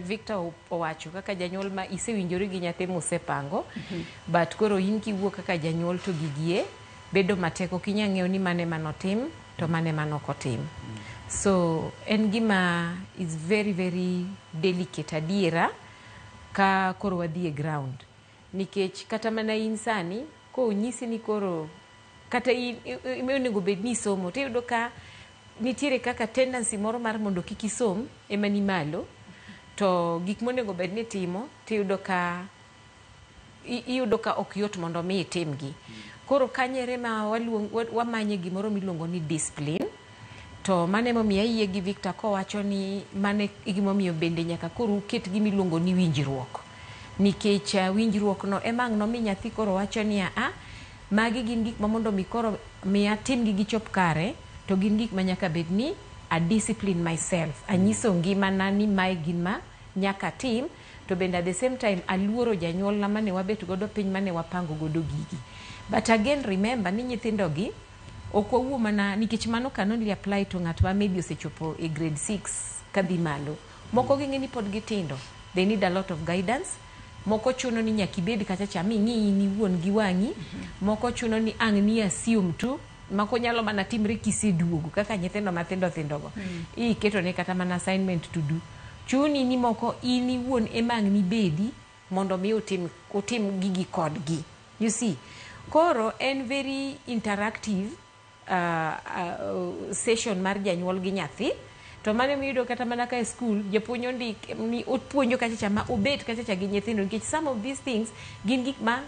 Victor owacho kaka janyuol ma isewinjori gi nyathi musepango, but koro in kiwuok kaka janyuol to gigie bedo matek, ok inyal ng'eyo ni mane manotim to mane manokotim. So en gima is very very delicate adiera ka koro wadhi e ground, nikech kata mana in sani ko onyisi ni koro kata onego bed ni somo, tiyudo ka nitiere kaka tendency moro mar mondo kik isom ema ni malo, to gik monego bed ni timo tiyudo ka ok yot mondo mi itimgi. Koro kanyere ma wamanye gimoro miluongo ni discipline, to mane momiyo ayie gi Victor kowacho ni mane gimomiyo bende nyaka koro uket gimiluongo ni winjruok, nikech winjruok no ema ang' nomi nyathi koro wacho ni magi gin gik ma mondo mi koro mi atim gi gichop kare, to gin gik ma nyaka bed ni a discipline myself, anyiso ngimana ni mae gin ma nyaka tim, to bende at the same time aluoro janyuol na mane wabet godo piny mane wapango godo gigi. But again remember ni nyithindo gi ok wawuo mana nikech mano can only apply to ng'at ma maybe osechopo e grade 6 kadhi malo. Moko gi ng'eni pod gitindo, they need a lot of guidance. Moko chuno ni nyaka ibed kacha cha mi ng'i ni wuon gi wang'i, moko chuno ni ang' ni assume tu, mako nyalo mana timre kiseduogo kaka nyithindo mathindo go. Iketo ne kata mana assignment to do. Chuni ni moko ini wuon ema ang' ni bedi mondo mi utim gigi kodgi. You see? Koro en very interactive session mar janyuol gi nyathi, to mane miyudo kata mana ka e school japuonjo ndik ni opuonjo kacha cha ma obet kacha cha gi nyithindo, nikech some of these things gin gik ma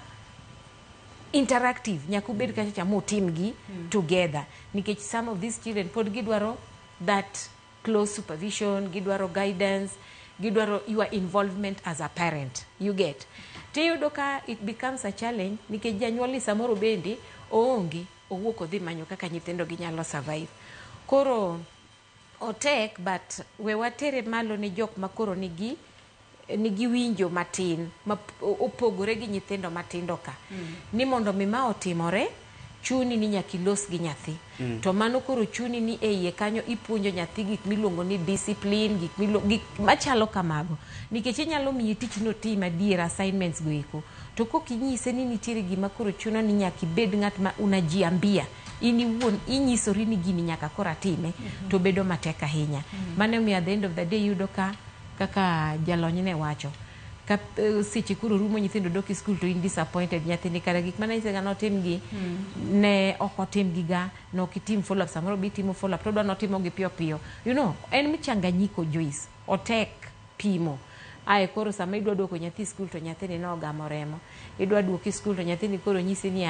interactive, nyaka ubed kacha cha mutim gi together, nikech some of these children pod gidwaro that close supervision, gidwaro guidance, gidwaro your involvement as a parent, you get. Tiyudo ka it becomes a challenge nikech janyuol ni samoro bende oonge owuok odhi manyo kaka nyithindo gi nyalo survive. Koro otek, but we watere malo ni jok ma koro nigi winjo matin ma opogore gi nyithindo matindo ka, ni mondo mi ma otimore chuni ni nyaki los gi nyathi, to mano koro chuni ni e iye kanyo ipuonjo nyathi gik miluongo ni discipline, gik machalo kamago, nikech inyalo miye tich no tim adier assignments go eko, to kok inyise ni nitiere gima koro chuno ni nyaki bed ng'at ma unajiambia ini wuon inyisori ni gini nyaka kora time, to bedo matek ahinya. Mane mi at the end of the day yudo ka kaka jalony ne wacho ka seche kuro rumo nyithindo doki school to in disappointed, nyathini kara gik mana isega notim gi ne ok otim gi ga, no ok itim follow up, samoro bi timo follow up to dwa notimo gi piyo piyo, you know, en michanganyiko Joyce, otek pimo. Ae koro sama idwa duoko nyathi school to nyathini no gamo remo, idwa duoki school to nyathini koro nyisi ni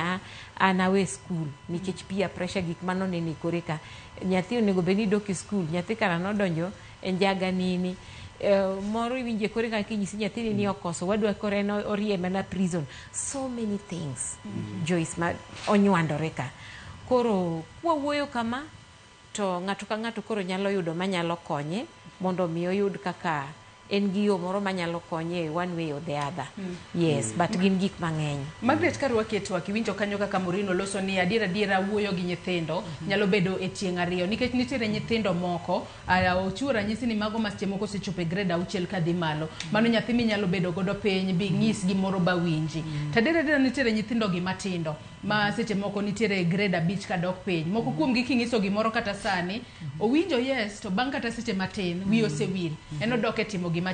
anawe school nikech peer pressure, gik mano ne nikore ka nyathi onego beni doki school, nyathi kara nodonjo e njaga nini moro iwinje kore ka kinyisi nyathini ni okoso wadwa kore no orieme na prison, so many things Joyce ma onywandore ka. Koro wawuoyo kama to ng'ato ka ng'ato koro nyalo yudo manyalo konye mondo mi oyud kaka en gi yo moro manyalo konye one way or the other. Yes, but gin gik mang'eny. Margaret karwake twak iwinjo kanyo kaka Maureen oloso ni adiera wuoyo gi nyithindo nyalo bedo e tieng' ariyo, nikech nitiere nyithindo moko ochiwo ranyisi ni mago ma seche moko sechopo e grade 6 kadhi malo, mano nyathi minyalo bedo godo piny bi ng'is gimoro ba winji. Tadiera nitiere nyithindo gi matindo ma seche moko nitiere e grade 5 kadok piny, moko kuom gi king'iso gimoro kata sani owinjo yes, to bang' kata seche matin wi osewil, en odok e timo gima